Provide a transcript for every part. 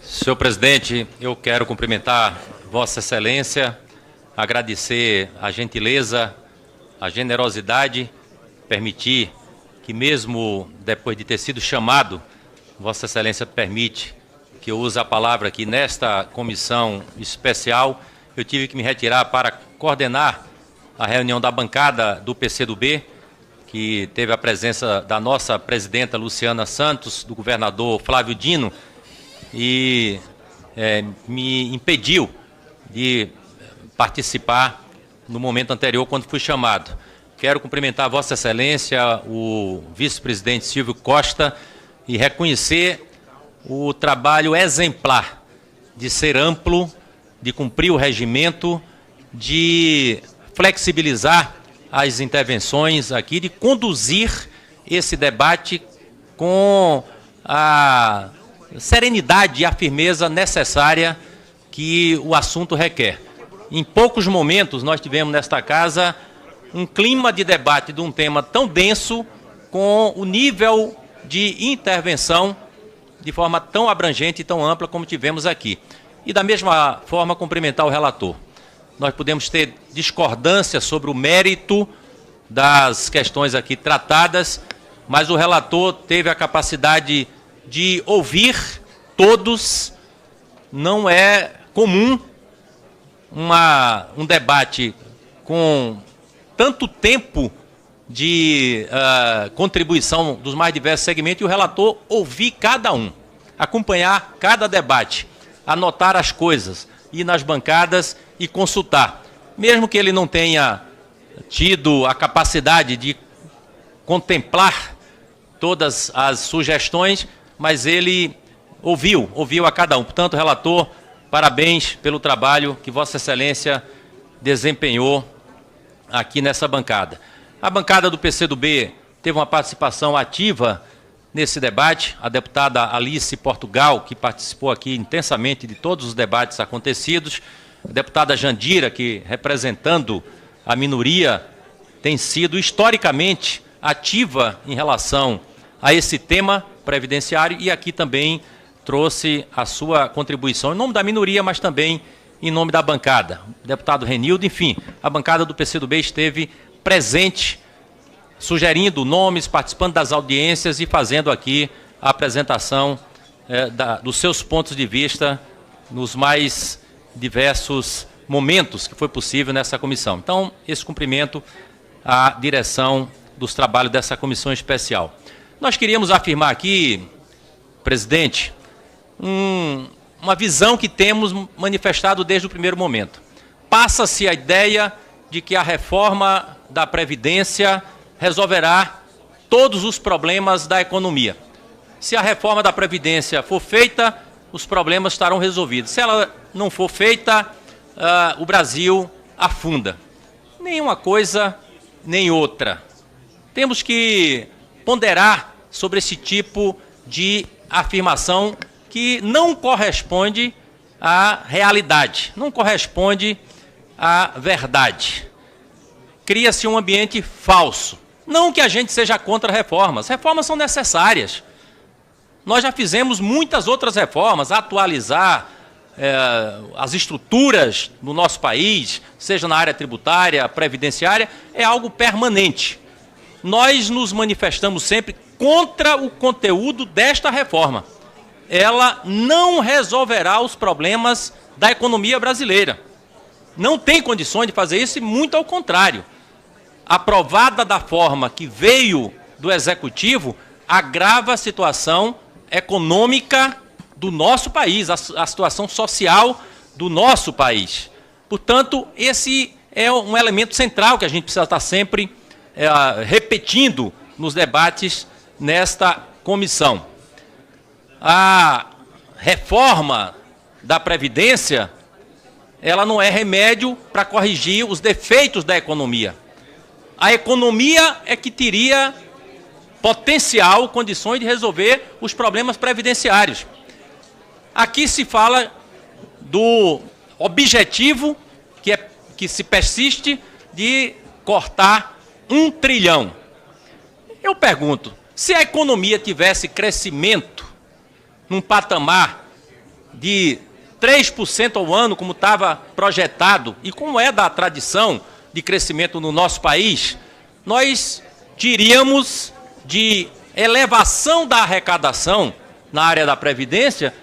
Senhor presidente, eu quero cumprimentar Vossa Excelência, agradecer a gentileza, a generosidade, permitir que mesmo depois de ter sido chamado, Vossa Excelência permite que eu use a palavra aqui nesta comissão especial. Eu tive que me retirar para coordenar a reunião da bancada do PCdoB, que teve a presença da nossa presidenta Luciana Santos, do governador Flávio Dino, e me impediu de participar no momento anterior, quando fui chamado. Quero cumprimentar Vossa Excelência, o vice-presidente Silvio Costa, e reconhecer o trabalho exemplar de ser amplo, de cumprir o regimento, de flexibilizar as intervenções aqui, de conduzir esse debate com a serenidade e a firmeza necessária que o assunto requer. Em poucos momentos nós tivemos nesta casa um clima de debate de um tema tão denso, com o nível de intervenção de forma tão abrangente e tão ampla como tivemos aqui. E da mesma forma cumprimentar o relator. Nós podemos ter discordância sobre o mérito das questões aqui tratadas, mas o relator teve a capacidade de ouvir todos. Não é comum um debate com tanto tempo de contribuição dos mais diversos segmentos e o relator ouvir cada um, acompanhar cada debate, anotar as coisas, ir nas bancadas e consultar. Mesmo que ele não tenha tido a capacidade de contemplar todas as sugestões, mas ele ouviu a cada um. Portanto, relator, parabéns pelo trabalho que Vossa Excelência desempenhou aqui nessa bancada. A bancada do PCdoB teve uma participação ativa nesse debate. A deputada Alice Portugal, que participou aqui intensamente de todos os debates acontecidos. A deputada Jandira, que, representando a minoria, tem sido historicamente ativa em relação a esse tema previdenciário e aqui também trouxe a sua contribuição em nome da minoria, mas também em nome da bancada. O deputado Renildo, enfim, a bancada do PCdoB esteve presente, sugerindo nomes, participando das audiências e fazendo aqui a apresentação dos seus pontos de vista nos mais diversos momentos que foi possível nessa comissão. Então, esse cumprimento à direção dos trabalhos dessa comissão especial. Nós queríamos afirmar aqui, presidente, uma visão que temos manifestado desde o primeiro momento. Passa-se a ideia de que a reforma da Previdência resolverá todos os problemas da economia. Se a reforma da Previdência for feita, os problemas estarão resolvidos. Se ela não for feita, o Brasil afunda. Nem uma coisa, nem outra. Temos que ponderar sobre esse tipo de afirmação que não corresponde à realidade, não corresponde à verdade. Cria-se um ambiente falso. Não que a gente seja contra reformas. Reformas são necessárias. Nós já fizemos muitas outras reformas, atualizar as estruturas do nosso país, seja na área tributária, previdenciária, é algo permanente. Nós nos manifestamos sempre contra o conteúdo desta reforma. Ela não resolverá os problemas da economia brasileira. Não tem condições de fazer isso e, muito ao contrário. Aprovada da forma que veio do Executivo, agrava a situação econômica do nosso país, a situação social do nosso país. Portanto, esse é um elemento central que a gente precisa estar sempre repetindo nos debates nesta comissão. A reforma da Previdência, ela não é remédio para corrigir os defeitos da economia. A economia é que teria potencial, condições de resolver os problemas previdenciários. Aqui se fala do objetivo que se persiste de cortar 1 trilhão. Eu pergunto, se a economia tivesse crescimento num patamar de 3% ao ano, como estava projetado, e como é da tradição de crescimento no nosso país, nós diríamos de elevação da arrecadação na área da Previdência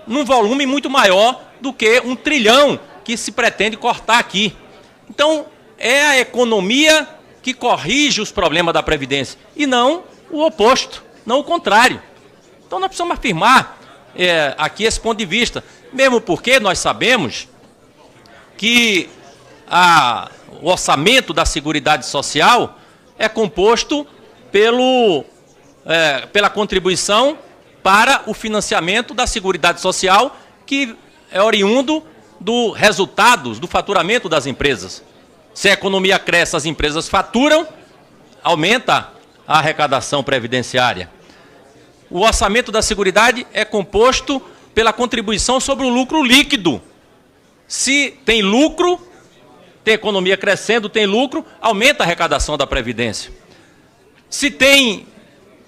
num volume muito maior do que 1 trilhão que se pretende cortar aqui. Então, é a economia que corrige os problemas da Previdência, e não o oposto, não o contrário. Então, nós precisamos afirmar aqui esse ponto de vista, mesmo porque nós sabemos que o orçamento da Seguridade Social é composto pela contribuição para o financiamento da Seguridade Social, que é oriundo dos resultados, do faturamento das empresas. Se a economia cresce, as empresas faturam, aumenta a arrecadação previdenciária. O orçamento da Seguridade é composto pela contribuição sobre o lucro líquido. Se tem lucro, tem economia crescendo, tem lucro, aumenta a arrecadação da Previdência. Se tem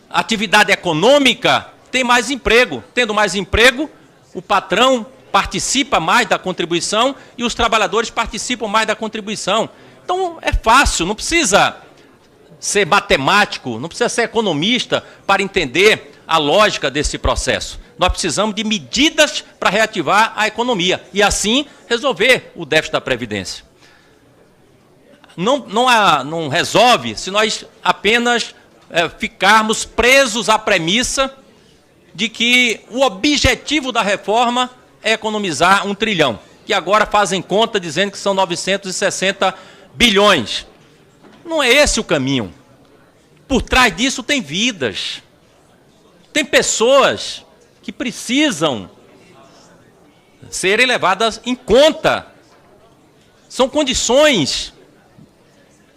atividade econômica, tem mais emprego. Tendo mais emprego, o patrão participa mais da contribuição e os trabalhadores participam mais da contribuição. Então, é fácil, não precisa ser matemático, não precisa ser economista para entender a lógica desse processo. Nós precisamos de medidas para reativar a economia e, assim, resolver o déficit da Previdência. Não resolve se nós apenas ficarmos presos à premissa de que o objetivo da reforma é economizar 1 trilhão, que agora fazem conta dizendo que são 960 bilhões. Não é esse o caminho. Por trás disso tem vidas, tem pessoas que precisam serem levadas em conta. São condições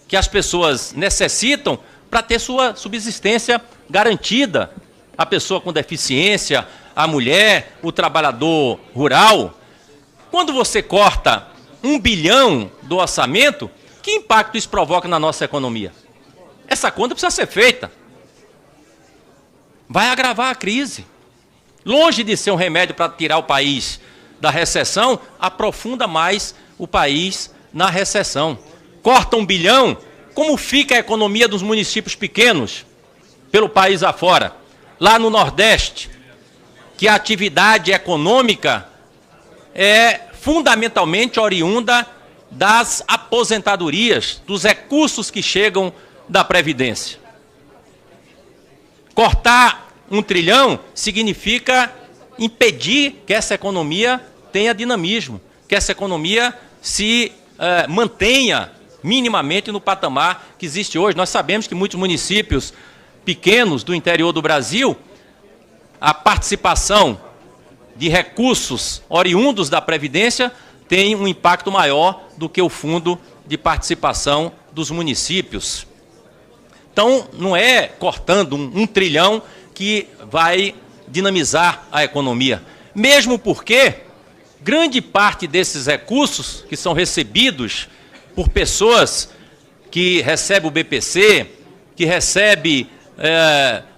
que as pessoas necessitam para ter sua subsistência garantida. A pessoa com deficiência, a mulher, o trabalhador rural. Quando você corta 1 bilhão do orçamento, que impacto isso provoca na nossa economia? Essa conta precisa ser feita. Vai agravar a crise. Longe de ser um remédio para tirar o país da recessão, aprofunda mais o país na recessão. Corta 1 bilhão, como fica a economia dos municípios pequenos pelo país afora? Lá no Nordeste, que a atividade econômica é fundamentalmente oriunda das aposentadorias, dos recursos que chegam da Previdência. Cortar 1 trilhão significa impedir que essa economia tenha dinamismo, que essa economia se mantenha minimamente no patamar que existe hoje. Nós sabemos que muitos municípios pequenos do interior do Brasil, a participação de recursos oriundos da Previdência tem um impacto maior do que o fundo de participação dos municípios. Então, não é cortando 1 trilhão que vai dinamizar a economia. Mesmo porque grande parte desses recursos que são recebidos por pessoas que recebem o BPC, que recebem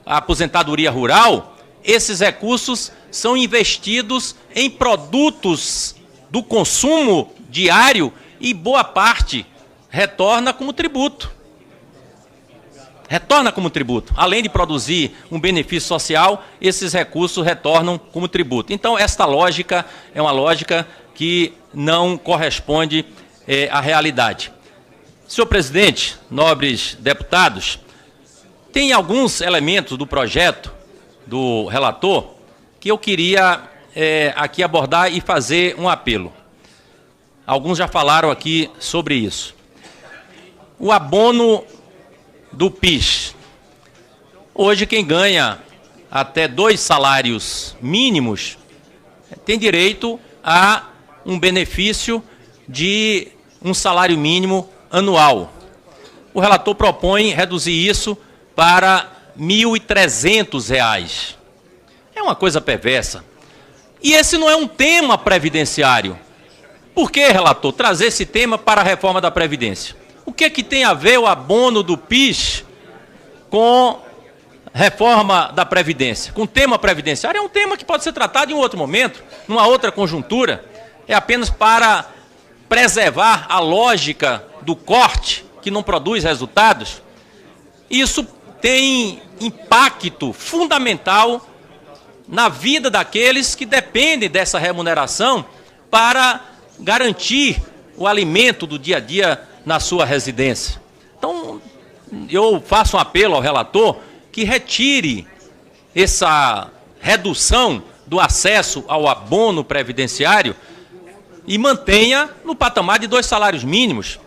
a aposentadoria rural, esses recursos são investidos em produtos do consumo diário e boa parte retorna como tributo. Retorna como tributo. Além de produzir um benefício social, esses recursos retornam como tributo. Então, esta lógica é uma lógica que não corresponde à realidade. Senhor presidente, nobres deputados, tem alguns elementos do projeto do relator que eu queria aqui abordar e fazer um apelo. Alguns já falaram aqui sobre isso. O abono do PIS. Hoje, quem ganha até 2 salários mínimos tem direito a um benefício de um salário mínimo anual. O relator propõe reduzir isso para R$ 1.300. É uma coisa perversa. E esse não é um tema previdenciário. Por que, relator, trazer esse tema para a reforma da Previdência? O que é que tem a ver o abono do PIS com reforma da Previdência, com o tema previdenciário, é um tema que pode ser tratado em um outro momento, numa outra conjuntura, é apenas para preservar a lógica do corte, que não produz resultados. Isso tem impacto fundamental na vida daqueles que dependem dessa remuneração para garantir o alimento do dia a dia na sua residência. Então, eu faço um apelo ao relator que retire essa redução do acesso ao abono previdenciário e mantenha no patamar de 2 salários mínimos.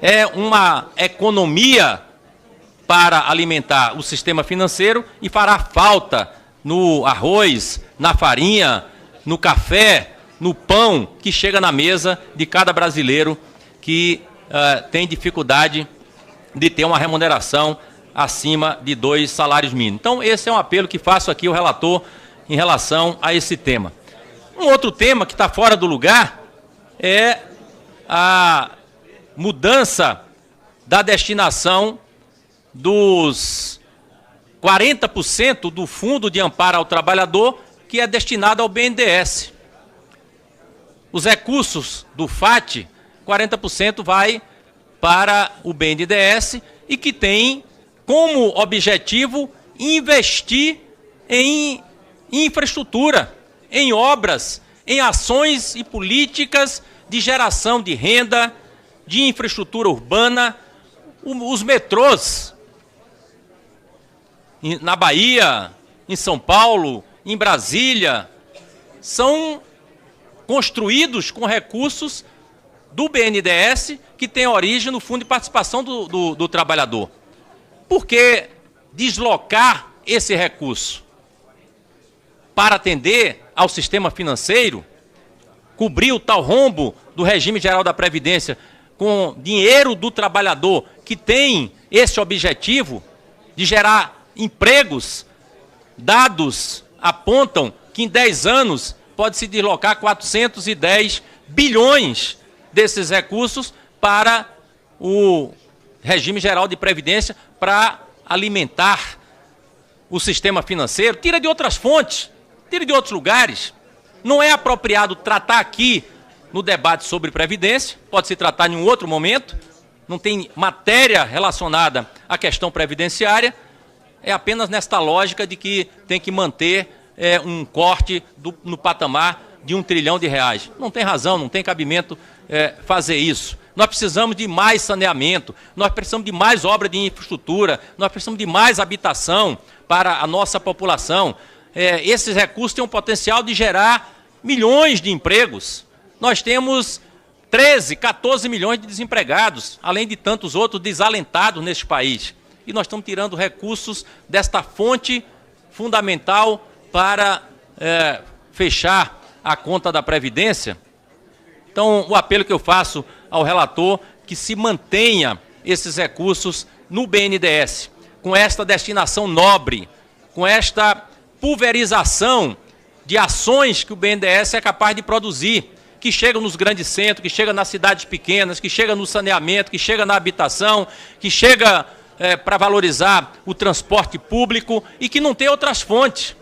É uma economia para alimentar o sistema financeiro e fará falta no arroz, na farinha, no café, no pão que chega na mesa de cada brasileiro que tem dificuldade de ter uma remuneração acima de 2 salários mínimos. Então, esse é um apelo que faço aqui ao relator em relação a esse tema. Um outro tema que está fora do lugar é a mudança da destinação dos 40% do Fundo de Amparo ao Trabalhador, que é destinado ao BNDES. Os recursos do FAT, 40% vai para o BNDES e que tem como objetivo investir em infraestrutura, em obras, em ações e políticas de geração de renda, de infraestrutura urbana. Os metrôs na Bahia, em São Paulo, em Brasília, são construídos com recursos do BNDES, que tem origem no Fundo de Participação do Trabalhador. Por que deslocar esse recurso para atender ao sistema financeiro, cobrir o tal rombo do regime geral da Previdência com dinheiro do trabalhador que tem esse objetivo de gerar empregos? Dados apontam que em 10 anos pode se deslocar 410 bilhões desses recursos para o regime geral de previdência para alimentar o sistema financeiro. Tira de outras fontes, tira de outros lugares. Não é apropriado tratar aqui no debate sobre previdência, pode se tratar em um outro momento, não tem matéria relacionada à questão previdenciária, é apenas nesta lógica de que tem que manter um corte no patamar de R$1 trilhão. Não tem razão, não tem cabimento fazer isso. Nós precisamos de mais saneamento, nós precisamos de mais obra de infraestrutura, nós precisamos de mais habitação para a nossa população. Esses recursos têm um potencial de gerar milhões de empregos. Nós temos 13, 14 milhões de desempregados, além de tantos outros desalentados neste país. E nós estamos tirando recursos desta fonte fundamental para fechar a conta da Previdência. Então, o apelo que eu faço ao relator que se mantenha esses recursos no BNDES, com esta destinação nobre, com esta pulverização de ações que o BNDES é capaz de produzir, que chegam nos grandes centros, que chegam nas cidades pequenas, que chegam no saneamento, que chegam na habitação, que chega para valorizar o transporte público e que não tem outras fontes.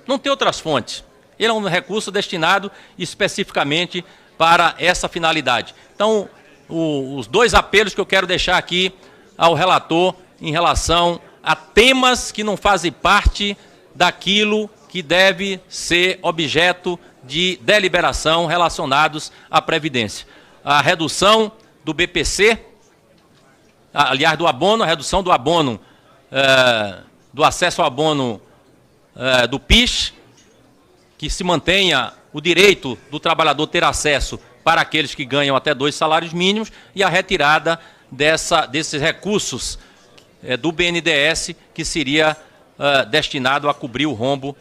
Não tem outras fontes. Ele é um recurso destinado especificamente para essa finalidade. Então, os 2 apelos que eu quero deixar aqui ao relator em relação a temas que não fazem parte daquilo que deve ser objeto de deliberação relacionados à Previdência. A redução do BPC, aliás, do abono, a redução do abono, do acesso ao abono do PIS, que se mantenha o direito do trabalhador ter acesso para aqueles que ganham até 2 salários mínimos, e a retirada desses recursos do BNDES, que seria destinado a cobrir o rombo,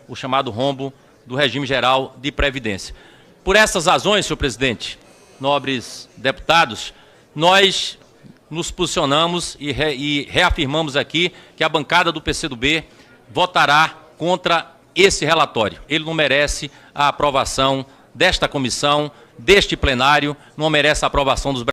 o chamado rombo do regime geral de previdência. Por essas razões, senhor presidente, nobres deputados, nós nos posicionamos e reafirmamos aqui que a bancada do PCdoB votará contra esse relatório. Ele não merece a aprovação desta comissão, deste plenário, não merece a aprovação dos brasileiros.